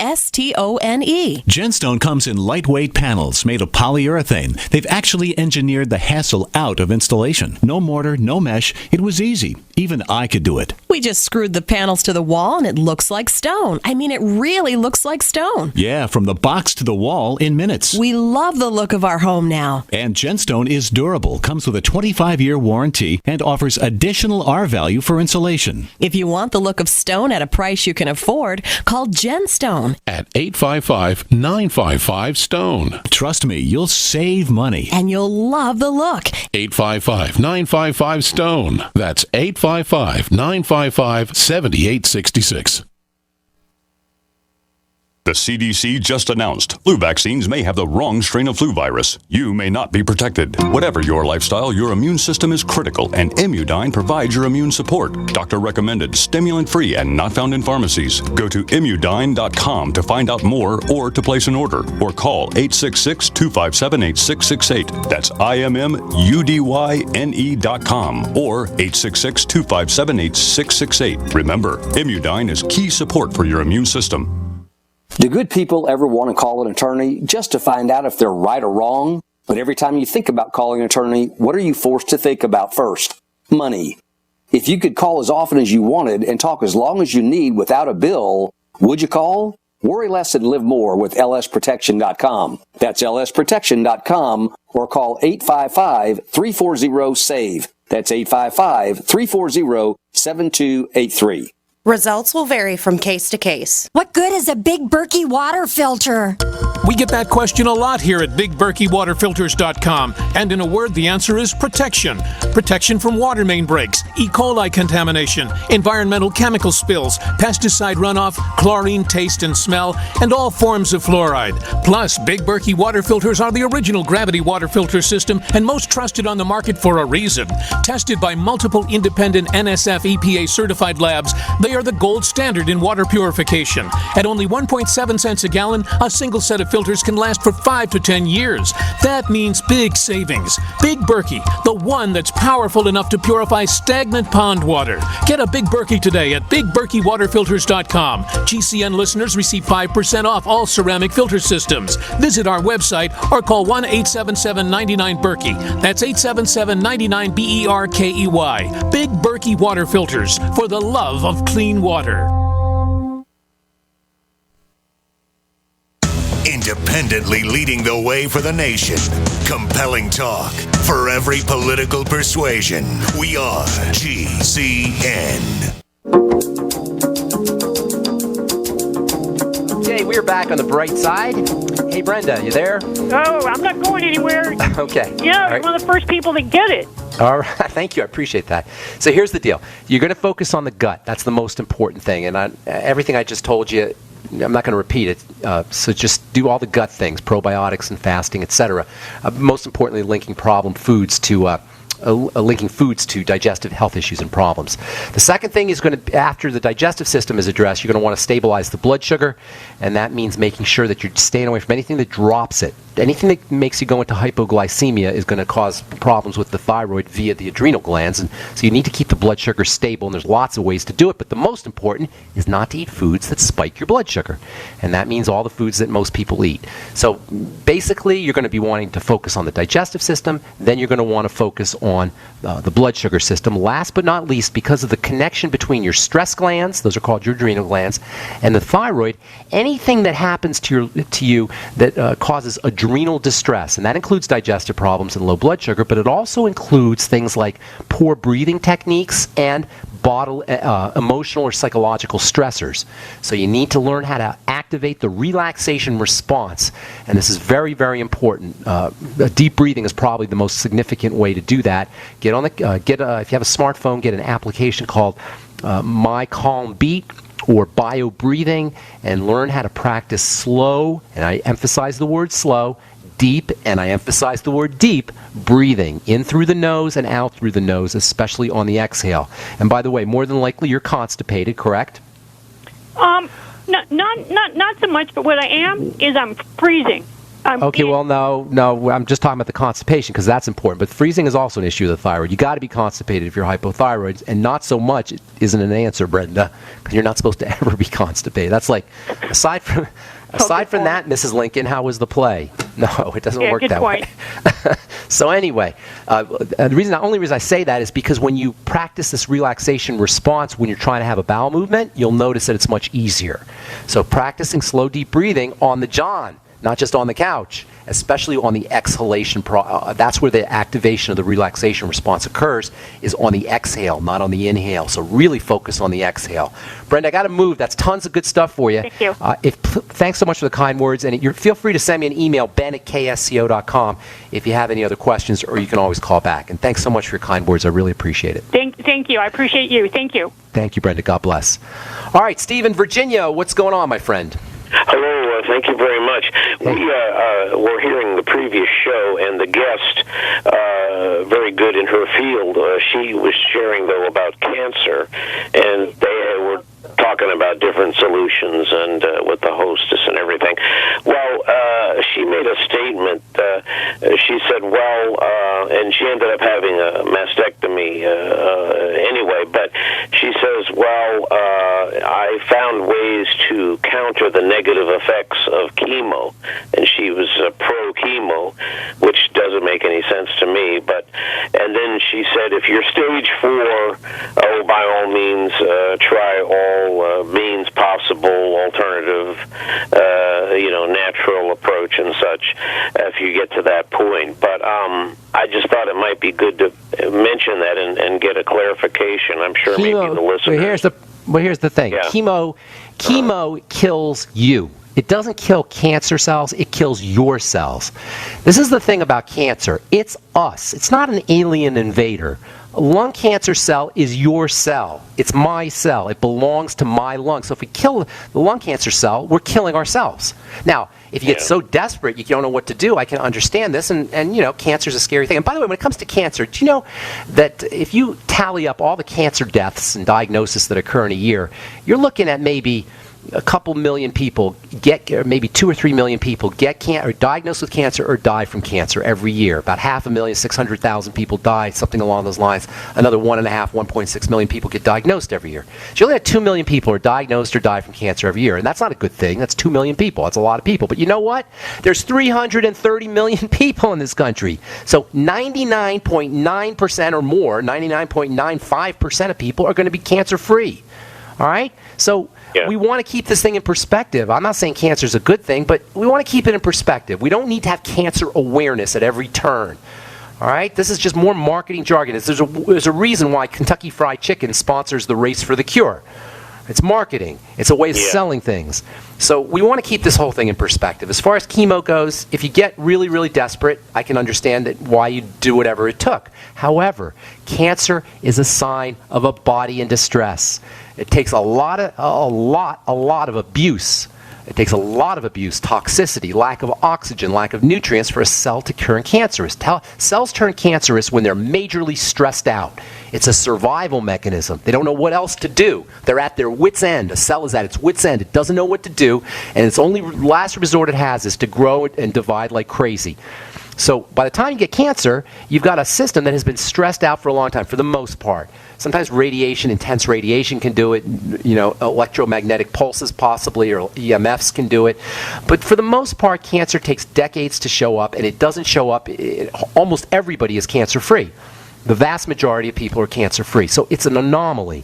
Speaker 17: Genstone comes in lightweight panels made of polyurethane. They've actually engineered the hassle out of installation. No mortar, no mesh. It was easy. Even I could do it.
Speaker 18: We just screwed the panels to the wall and it looks like stone. I mean, it really looks like stone.
Speaker 17: Yeah, from the box to the wall in minutes.
Speaker 18: We love the look of our home now.
Speaker 17: And Genstone is durable, comes with a 25-year warranty, and offers additional R-value for insulation.
Speaker 18: If you want the look of stone at a price you can afford, call Genstone
Speaker 12: at 855-955-STONE.
Speaker 17: Trust me, you'll save money.
Speaker 18: And you'll love the look.
Speaker 12: 855-955-STONE. That's 855-955-7866.
Speaker 19: The CDC just announced flu vaccines may have the wrong strain of flu virus. You may not be protected. Whatever your lifestyle, your immune system is critical, and Immudyne provides your immune support. Doctor recommended, stimulant-free, and not found in pharmacies. Go to Immudyne.com to find out more or to place an order, or call 866-257-8668. That's IMMUDYNE.com or 866-257-8668. Remember, Immudyne is key support for your immune system.
Speaker 20: Do good people ever want to call an attorney just to find out if they're right or wrong? But every time you think about calling an attorney, what are you forced to think about first? Money. If you could call as often as you wanted and talk as long as you need without a bill, would you call? Worry less and live more with lsprotection.com. That's lsprotection.com or call 855-340-SAVE. That's 855-340-7283.
Speaker 21: Results will vary from case to case.
Speaker 22: What good is a Big Berkey water filter?
Speaker 23: We get that question a lot here at BigBerkeyWaterFilters.com. And in a word, the answer is protection. Protection from water main breaks, E. coli contamination, environmental chemical spills, pesticide runoff, chlorine taste and smell, and all forms of fluoride. Plus, Big Berkey water filters are the original gravity water filter system and most trusted on the market for a reason. Tested by multiple independent NSF EPA certified labs, they are the gold standard in water purification. At only 1.7 cents a gallon, a single set of filters can last for 5 to 10 years. That means big savings. Big Berkey, the one that's powerful enough to purify stagnant pond water. Get a Big Berkey today at BigBerkeyWaterFilters.com. GCN listeners receive 5% off all ceramic filter systems. Visit our website or call 1-877-99-BERKEY. That's 877-99-BERKEY. Big Berkey Water Filters, for the love of clean water.
Speaker 1: Independently leading the way for the nation. Compelling talk for every political persuasion. We are GCN.
Speaker 3: Okay, we're back on the bright side. Hey, Brenda, you there?
Speaker 16: Oh, I'm not going anywhere.
Speaker 3: Okay.
Speaker 16: Yeah,
Speaker 3: All right.
Speaker 16: one of the first people that get it.
Speaker 3: All right, thank you. I appreciate that. So here's the deal. You're going to focus on the gut. That's the most important thing. And everything I just told you, I'm not going to repeat it. So just do all the gut things, probiotics and fasting, etc. Most importantly, linking foods to digestive health issues and problems. The second thing is going to, after the digestive system is addressed, you're going to want to stabilize the blood sugar, and that means making sure that you're staying away from anything that drops it. Anything that makes you go into hypoglycemia is going to cause problems with the thyroid via the adrenal glands, and so you need to keep the blood sugar stable, and there's lots of ways to do it, but the most important is not to eat foods that spike your blood sugar, and that means all the foods that most people eat. So basically, you're going to be wanting to focus on the digestive system, then you're going to want to focus on the blood sugar system. Last but not least, because of the connection between your stress glands, those are called your adrenal glands, and the thyroid, anything that happens to you that causes adrenal distress, and that includes digestive problems and low blood sugar, but it also includes things like poor breathing techniques and emotional or psychological stressors. So you need to learn how to activate the relaxation response, and this is very, very important. Deep breathing is probably the most significant way to do that. If you have a smartphone, get an application called My Calm Beat or bio breathing, and learn how to practice slow, and I emphasize the word slow, deep, and I emphasize the word deep, breathing in through the nose and out through the nose, especially on the exhale. And by the way, more than likely you're constipated, correct?
Speaker 16: Not so much, but what I am is I'm freezing.
Speaker 3: No, I'm just talking about the constipation because that's important. But freezing is also an issue of the thyroid. You got to be constipated if you're hypothyroid, and not so much isn't an answer, Brenda, because you're not supposed to ever be constipated. That's like, aside from that, Mrs. Lincoln, how was the play? No, it doesn't work that way. So anyway, the only reason I say that is because when you practice this relaxation response when you're trying to have a bowel movement, you'll notice that it's much easier. So practicing slow, deep breathing on the john, not just on the couch, especially on the exhalation. That's where the activation of the relaxation response occurs, is on the exhale, not on the inhale. So really focus on the exhale. Brenda, I got to move. That's tons of good stuff for you.
Speaker 16: Thank you.
Speaker 3: Thanks so much for the kind words. And feel free to send me an email, ben@ksco.com, if you have any other questions, or you can always call back. And thanks so much for your kind words. I really appreciate it.
Speaker 16: Thank you. I appreciate you. Thank you.
Speaker 3: Thank you, Brenda. God bless. All right, Steve in Virginia, what's going on, my friend?
Speaker 24: Hello, thank you very much. We were hearing the previous show, and the guest, very good in her field, she was sharing, though, about cancer, and they were talking about different solutions and with the hostess and everything. Well, she made a statement. She said, and she ended up having a mastectomy anyway, but she says, well, I found ways to counter the negative effects of chemo, and she was pro-chemo, which doesn't make any sense to me. And then she said, if you're stage 4, by all means, try all means possible, alternative, natural approach and such, if you get to that point. But I just thought it might be good to mention that and get a clarification. I'm sure maybe the listeners.
Speaker 3: Here's the thing. Yeah. Chemo kills you. It doesn't kill cancer cells. It kills your cells. This is the thing about cancer. It's us. It's not an alien invader. A lung cancer cell is your cell. It's my cell. It belongs to my lung. So if we kill the lung cancer cell, we're killing ourselves. Now, if you get so desperate you don't know what to do, I can understand this. And cancer is a scary thing. And by the way, when it comes to cancer, do you know that if you tally up all the cancer deaths and diagnoses that occur in a year, you're looking at maybe a couple million people maybe 2 or 3 million people are diagnosed with cancer or die from cancer every year. About 500,600,000 people die, something along those lines. Another 1.6 million people get diagnosed every year. So you only have 2 million people are diagnosed or die from cancer every year, and that's not a good thing. That's 2 million people. That's a lot of people. But you know what? There's 330 million people in this country. So 99.9% or more, 99.95% of people are going to be cancer-free. All right? So we want to keep this thing in perspective. I'm not saying cancer is a good thing, but we want to keep it in perspective. We don't need to have cancer awareness at every turn. All right? This is just more marketing jargon. There's a reason why Kentucky Fried Chicken sponsors the Race for the Cure. It's marketing. It's a way of selling things. So we want to keep this whole thing in perspective. As far as chemo goes, if you get really, really desperate, I can understand why you do whatever it took. However, cancer is a sign of a body in distress. It takes a lot of abuse. It takes a lot of abuse, toxicity, lack of oxygen, lack of nutrients for a cell to turn cancerous. Cells turn cancerous when they're majorly stressed out. It's a survival mechanism. They don't know what else to do. They're at their wit's end. A cell is at its wit's end. It doesn't know what to do, and its only last resort it has is to grow and divide like crazy. So by the time you get cancer, you've got a system that has been stressed out for a long time, for the most part. Sometimes intense radiation can do it, electromagnetic pulses possibly, or EMFs can do it. But for the most part, cancer takes decades to show up, and it doesn't show up. Almost everybody is cancer-free. The vast majority of people are cancer-free. So it's an anomaly.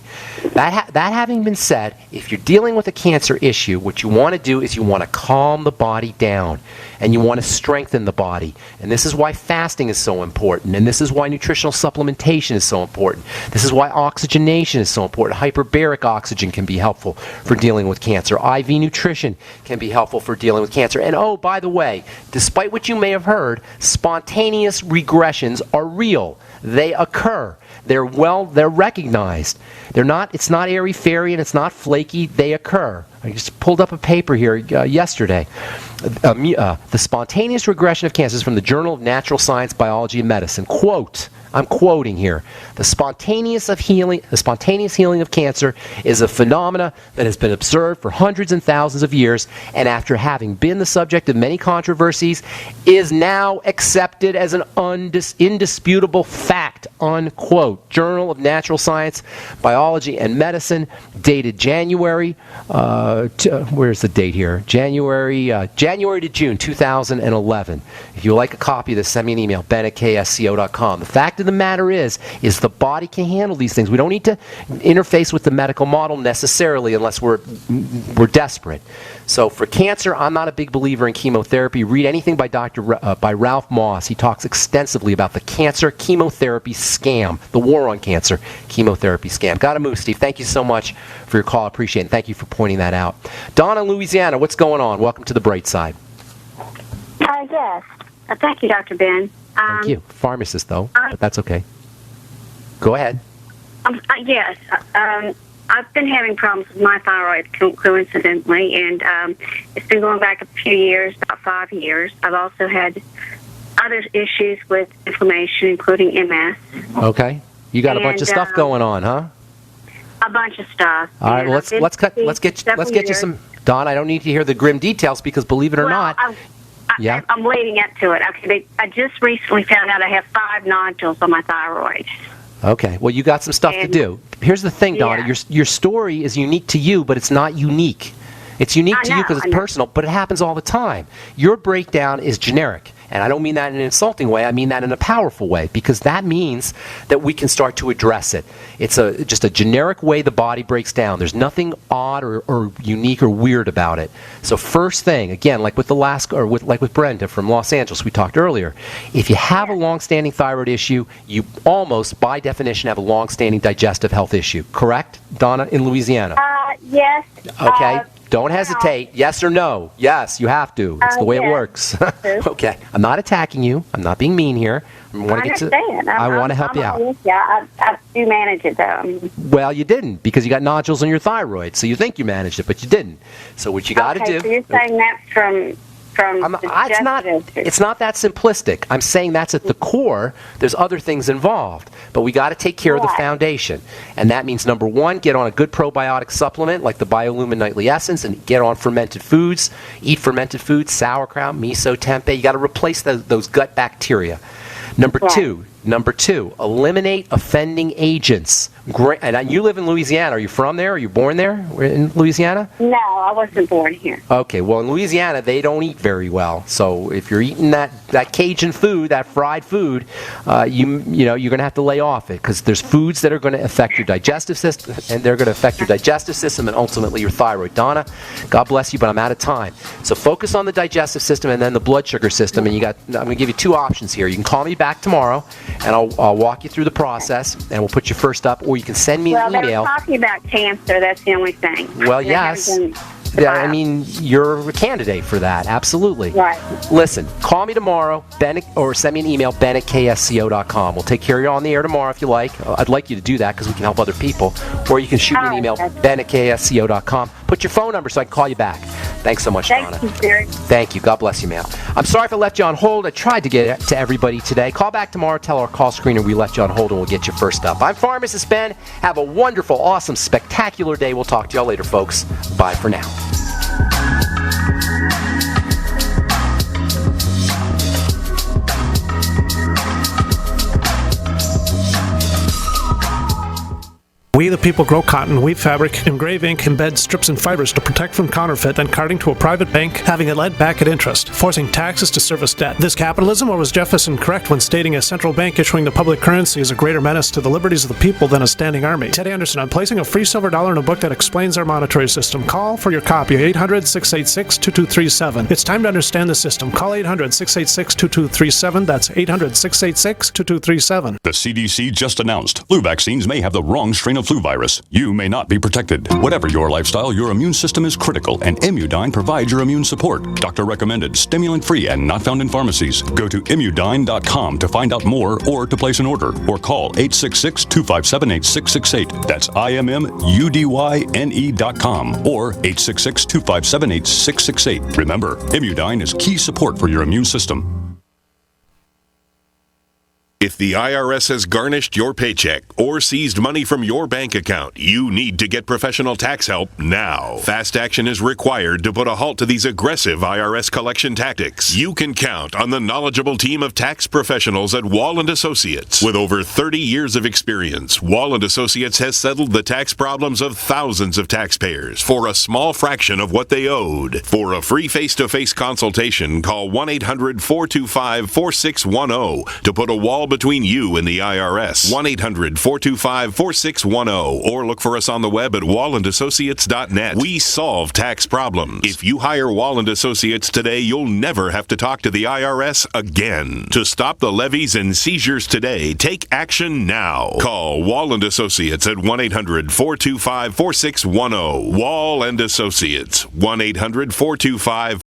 Speaker 3: That having been said, if you're dealing with a cancer issue, what you want to do is you want to calm the body down, and you want to strengthen the body. And this is why fasting is so important, and this is why nutritional supplementation is so important. This is why oxygenation is so important. Hyperbaric oxygen can be helpful for dealing with cancer. IV nutrition can be helpful for dealing with cancer. And oh, by the way, despite what you may have heard, spontaneous regressions are real. They occur. They're recognized. It's not airy-fairy and it's not flaky. They occur. I just pulled up a paper here yesterday. The spontaneous regression of cancer is from the Journal of Natural Science, Biology, and Medicine. Quote, I'm quoting here. The spontaneous healing of cancer is a phenomena that has been observed for hundreds and thousands of years, and after having been the subject of many controversies, is now accepted as an indisputable fact, unquote. Journal of Natural Science, Biology, and Medicine, dated January, where's the date here? January to June 2011. If you would like a copy of this, send me an email, ben@ksco.com. The fact of the matter is the body can handle these things. We don't need to interface with the medical model necessarily unless we're desperate. So for cancer, I'm not a big believer in chemotherapy. Read anything by by Ralph Moss. He talks extensively about the cancer chemotherapy scam, the war on cancer chemotherapy scam. Gotta move, Steve. Thank you so much for your call. I appreciate it. Thank you for pointing that out. Don in Louisiana, what's going on? Welcome to the bright side.
Speaker 2: Yes. Thank you, Dr. Ben.
Speaker 3: Thank you. Pharmacist, though, but that's okay. Go ahead.
Speaker 2: Yes. I've been having problems with my thyroid, coincidentally, and it's been going back a few years, about 5 years. I've also had other issues with inflammation, including MS.
Speaker 3: Okay. You got a bunch of stuff going on, huh?
Speaker 2: A bunch of stuff.
Speaker 3: All right. Well, let's get you some. Don, I don't need to hear the grim details because, believe it or not.
Speaker 2: I'm leading up to it. Okay, I just recently found out I have 5 nodules on my thyroid.
Speaker 3: Okay. Well, you got some stuff to do. Here's the thing, Donna. Your story is unique to you, but it's not unique. It's unique to you because it's personal, but it happens all the time. Your breakdown is generic. And I don't mean that in an insulting way. I mean that in a powerful way, because that means that we can start to address it. It's just a generic way the body breaks down. There's nothing odd or unique or weird about it. So first thing, again, like with with Brenda from Los Angeles, we talked earlier, if you have a long-standing thyroid issue, you almost, by definition, have a long-standing digestive health issue. Correct, Donna, in Louisiana?
Speaker 2: Yes.
Speaker 3: Okay. Don't hesitate. Yes or no? Yes, you have to. It's the way it works. Okay. I'm not attacking you. I'm not being mean here. I want to help you out.
Speaker 2: Yeah, I do manage it, though.
Speaker 3: Well, you didn't, because you got nodules on your thyroid. So you think you managed it, but you didn't. So what you got to do...
Speaker 2: So you're saying that's from
Speaker 3: it's not that simplistic. I'm saying that's at the core. There's other things involved. But we got to take care of the foundation. And that means, number one, get on a good probiotic supplement like the Biolumin Nightly Essence, and get on fermented foods. Eat fermented foods, sauerkraut, miso, tempeh. You got to replace those gut bacteria. Number two, eliminate offending agents. And you live in Louisiana. Are you from there? Are you born there in Louisiana?
Speaker 2: No, I wasn't born here.
Speaker 3: Okay, well, in Louisiana, they don't eat very well. So if you're eating that Cajun food, that fried food, you're going to have to lay off it, because there's foods that are going to affect your digestive system, and they're going to affect your digestive system and ultimately your thyroid. Donna, God bless you, but I'm out of time. So focus on the digestive system and then the blood sugar system. And I'm going to give you two options here. You can call me back tomorrow, and I'll walk you through the process, and we'll put you first up, or you can send me an email.
Speaker 2: Well, they were talking about cancer. That's the only thing.
Speaker 3: Well, yes. Yeah, I mean, you're a candidate for that. Absolutely.
Speaker 2: Right.
Speaker 3: Listen, call me tomorrow, or send me an email, ben@ksco.com. We'll take care of you on the air tomorrow if you like. I'd like you to do that because we can help other people. Or you can shoot me an email, ben@ksco.com. Put your phone number so I can call you back. Thanks so much, Donna.
Speaker 2: Thank you, Jerry.
Speaker 3: Thank you. God bless you, ma'am. I'm sorry if I left you on hold. I tried to get to everybody today. Call back tomorrow, tell our call screener we left you on hold, and we'll get you first up. I'm Pharmacist Ben. Have a wonderful, awesome, spectacular day. We'll talk to y'all later, folks. Bye for now.
Speaker 23: We the people grow cotton, weave fabric, engrave ink, embed strips and fibers to protect from counterfeit, then carting to a private bank, having it lent back at interest, forcing taxes to service debt. This capitalism, or was Jefferson correct when stating a central bank issuing the public currency is a greater menace to the liberties of the people than a standing army? Ted Anderson, I'm placing a free silver dollar in a book that explains our monetary system. Call for your copy, 800-686-2237. It's time to understand the system. Call 800-686-2237. That's 800-686-2237.
Speaker 19: The CDC just announced flu vaccines may have the wrong strain of flu virus. You may not be protected. Whatever your lifestyle, your immune system is critical, and Immudyne provides your immune support. Doctor recommended, stimulant-free, and not found in pharmacies. Go to Immudyne.com to find out more or to place an order, or call 866-257-8668. That's IMMUDYNE.com or 866-257-8668. Remember, Immudyne is key support for your immune system.
Speaker 4: If the IRS has garnished your paycheck or seized money from your bank account, you need to get professional tax help now. Fast action is required to put a halt to these aggressive IRS collection tactics. You can count on the knowledgeable team of tax professionals at Wall & Associates. With over 30 years of experience, Wall & Associates has settled the tax problems of thousands of taxpayers for a small fraction of what they owed. For a free face-to-face consultation, call 1-800-425-4610 to put a wall between you and the IRS. 1-800-425-4610 or look for us on the web at wallandassociates.net. We solve tax problems. If you hire Wall & Associates today, you'll never have to talk to the IRS again. To stop the levies and seizures today, take action now. Call Wall & Associates at 1-800-425-4610. Wall & Associates, 1-800-425-4610.